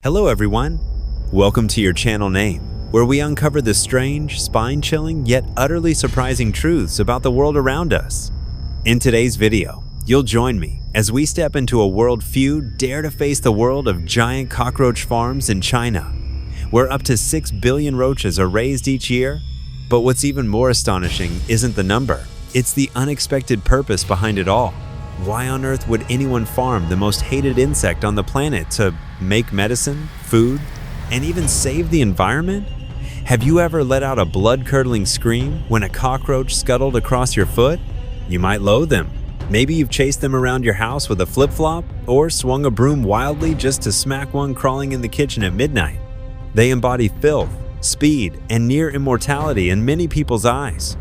Hello everyone! Welcome to your channel name, where we uncover the strange, spine-chilling, yet utterly surprising truths about the world around us. In today's video, you'll join me as we step into a world few dare to face, the world of giant cockroach farms in China, where up to 6 billion roaches are raised each year. But what's even more astonishing isn't the number, it's the unexpected purpose behind it all. Why on earth would anyone farm the most hated insect on the planet to make medicine, food, and even save the environment? Have you ever let out a blood-curdling scream when a cockroach scuttled across your foot? You might loathe them. Maybe you've chased them around your house with a flip-flop or swung a broom wildly just to smack one crawling in the kitchen at midnight. They embody filth, speed, and near immortality in many people's eyes.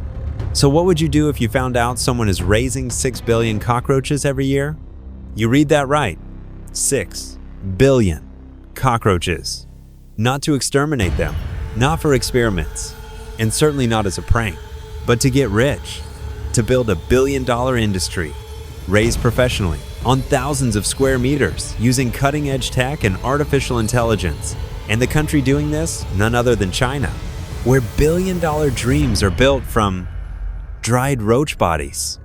So what would you do if you found out someone is raising 6 billion cockroaches every year? You read that right. 6 billion cockroaches. Not to exterminate them, not for experiments, and certainly not as a prank, but to get rich, to build a billion-dollar industry, raised professionally on thousands of square meters using cutting-edge tech and artificial intelligence. And the country doing this, none other than China, where billion-dollar dreams are built from dried roach bodies.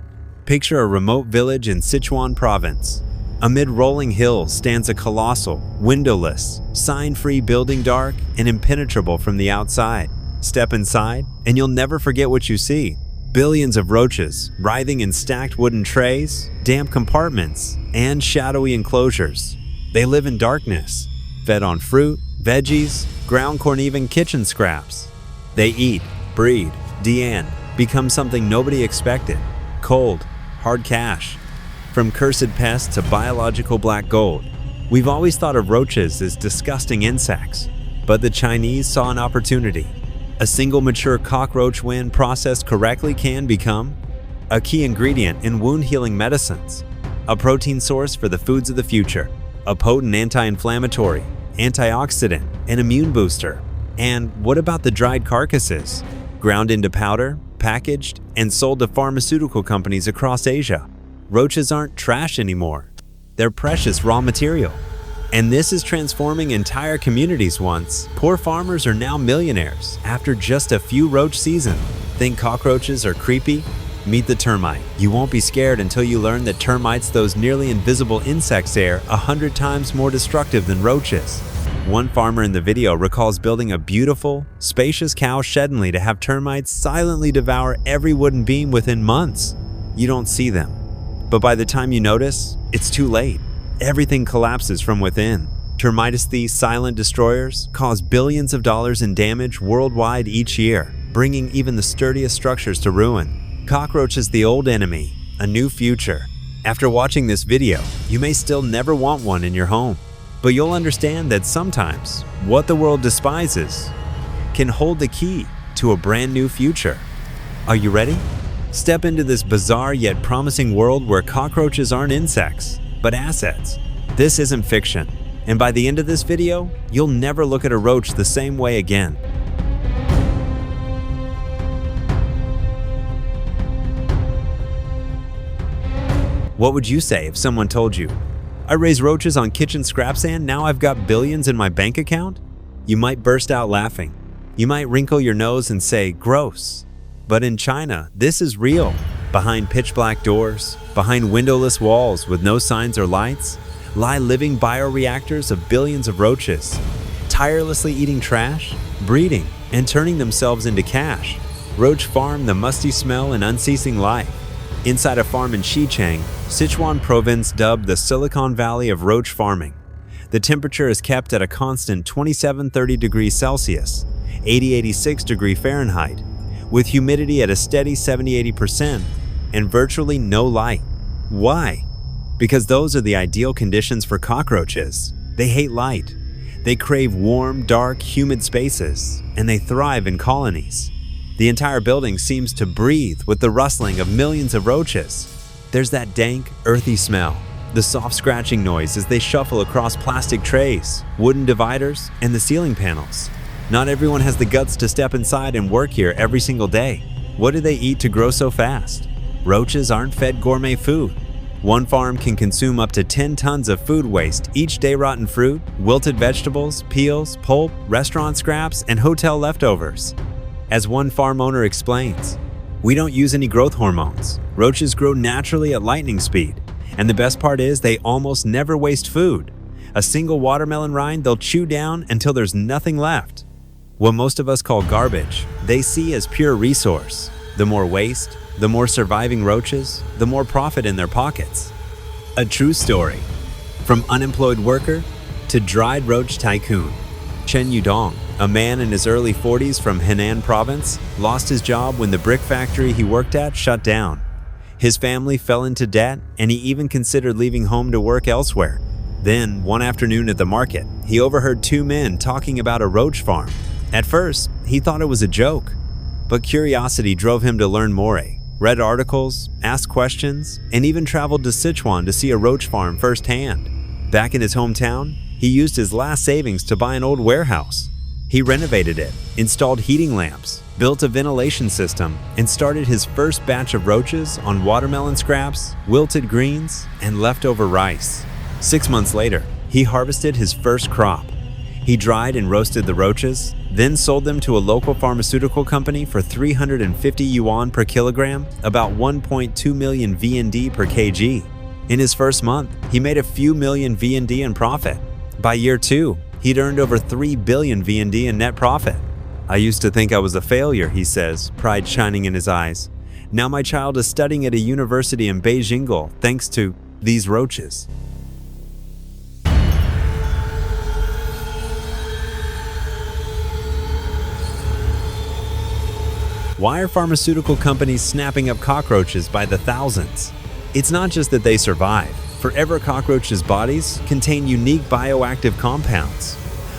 Picture a remote village in Sichuan province. Amid rolling hills stands a colossal, windowless, sign-free building, dark and impenetrable from the outside. Step inside, and you'll never forget what you see. Billions of roaches, writhing in stacked wooden trays, damp compartments, and shadowy enclosures. They live in darkness, fed on fruit, veggies, ground corn, even kitchen scraps. They eat, breed, become something nobody expected. Cold, hard cash. From cursed pests to biological black gold. We've always thought of roaches as disgusting insects, but the Chinese saw an opportunity. A single mature cockroach, when processed correctly, can become a key ingredient in wound-healing medicines, a protein source for the foods of the future, a potent anti-inflammatory, antioxidant, and immune booster. And what about the dried carcasses? Ground into powder, packaged, and sold to pharmaceutical companies across Asia. Roaches aren't trash anymore. They're precious raw material. And this is transforming entire communities. Once poor farmers are now millionaires after just a few roach seasons. Think cockroaches are creepy? Meet the termite. You won't be scared until you learn that termites, those nearly invisible insects, are 100 times more destructive than roaches. One farmer in the video recalls building a beautiful, spacious cow shed only to have termites silently devour every wooden beam within months. You don't see them, but by the time you notice, it's too late. Everything collapses from within. Termites, these silent destroyers, cause billions of dollars in damage worldwide each year, bringing even the sturdiest structures to ruin. Cockroach is the old enemy, a new future. After watching this video, you may still never want one in your home. But you'll understand that sometimes what the world despises can hold the key to a brand new future. Are you ready? Step into this bizarre yet promising world where cockroaches aren't insects, but assets. This isn't fiction, and by the end of this video, you'll never look at a roach the same way again. What would you say if someone told you, I raise roaches on kitchen scraps and now I've got billions in my bank account? You might burst out laughing. You might wrinkle your nose and say, gross. But in China, this is real. Behind pitch black doors, behind windowless walls with no signs or lights, lie living bioreactors of billions of roaches, tirelessly eating trash, breeding, and turning themselves into cash. Roach farm, the musty smell and unceasing life. Inside a farm in Sichuan, Sichuan province, dubbed the Silicon Valley of roach farming. The temperature is kept at a constant 27-30 degrees Celsius, 80-86 degrees Fahrenheit, with humidity at a steady 70-80% and virtually no light. Why? Because those are the ideal conditions for cockroaches. They hate light. They crave warm, dark, humid spaces, and they thrive in colonies. The entire building seems to breathe with the rustling of millions of roaches. There's that dank, earthy smell, the soft scratching noise as they shuffle across plastic trays, wooden dividers, and the ceiling panels. Not everyone has the guts to step inside and work here every single day. What do they eat to grow so fast? Roaches aren't fed gourmet food. One farm can consume up to 10 tons of food waste each day: rotten fruit, wilted vegetables, peels, pulp, restaurant scraps, and hotel leftovers. As one farm owner explains, "We don't use any growth hormones. Roaches grow naturally at lightning speed. And the best part is they almost never waste food. A single watermelon rind they'll chew down until there's nothing left." What most of us call garbage, they see as pure resource. The more waste, the more surviving roaches, the more profit in their pockets. A true story. From unemployed worker to dried roach tycoon. Chen Yudong, a man in his early 40s from Henan province, lost his job when the brick factory he worked at shut down. His family fell into debt, and he even considered leaving home to work elsewhere. Then, one afternoon at the market, he overheard two men talking about a roach farm. At first, he thought it was a joke, but curiosity drove him to learn more. Read articles, asked questions, and even traveled to Sichuan to see a roach farm firsthand. Back in his hometown, he used his last savings to buy an old warehouse. He renovated it, installed heating lamps, built a ventilation system, and started his first batch of roaches on watermelon scraps, wilted greens, and leftover rice. 6 months later, he harvested his first crop. He dried and roasted the roaches, then sold them to a local pharmaceutical company for 350 yuan per kilogram, about 1.2 million VND per kg. In his first month, he made a few million VND in profit. By year 2, he'd earned over 3 billion VND in net profit. "I used to think I was a failure," he says, pride shining in his eyes. "Now my child is studying at a university in Beijing thanks to these roaches." Why are pharmaceutical companies snapping up cockroaches by the thousands? It's not just that they survive. Forever cockroaches' bodies contain unique bioactive compounds.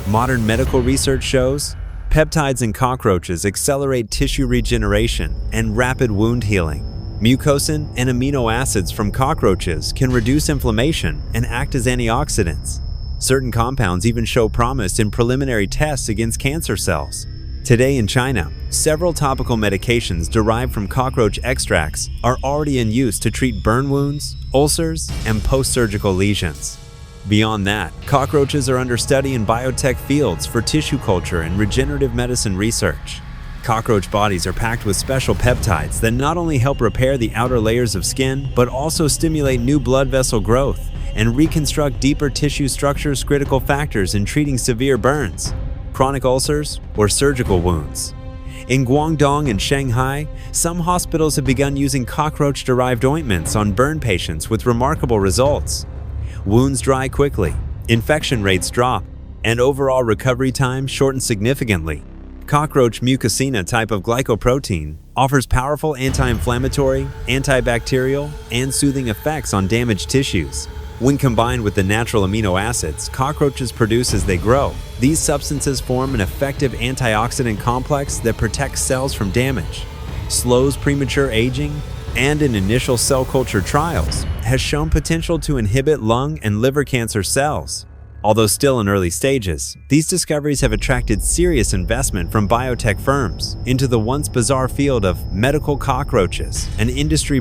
Modern medical research shows peptides in cockroaches accelerate tissue regeneration and rapid wound healing. Mucosin and amino acids from cockroaches can reduce inflammation and act as antioxidants. Certain compounds even show promise in preliminary tests against cancer cells. Today in China, several topical medications derived from cockroach extracts are already in use to treat burn wounds, ulcers, and post-surgical lesions. Beyond that, cockroaches are under study in biotech fields for tissue culture and regenerative medicine research. Cockroach bodies are packed with special peptides that not only help repair the outer layers of skin, but also stimulate new blood vessel growth and reconstruct deeper tissue structures, critical factors in treating severe burns, chronic ulcers, or surgical wounds. In Guangdong and Shanghai, some hospitals have begun using cockroach-derived ointments on burn patients with remarkable results. Wounds dry quickly, infection rates drop, and overall recovery time shortens significantly. Cockroach mucosina type of glycoprotein offers powerful anti-inflammatory, antibacterial, and soothing effects on damaged tissues. When combined with the natural amino acids cockroaches produce as they grow, these substances form an effective antioxidant complex that protects cells from damage, slows premature aging, and in initial cell culture trials, has shown potential to inhibit lung and liver cancer cells. Although still in early stages, these discoveries have attracted serious investment from biotech firms into the once bizarre field of medical cockroaches, an industry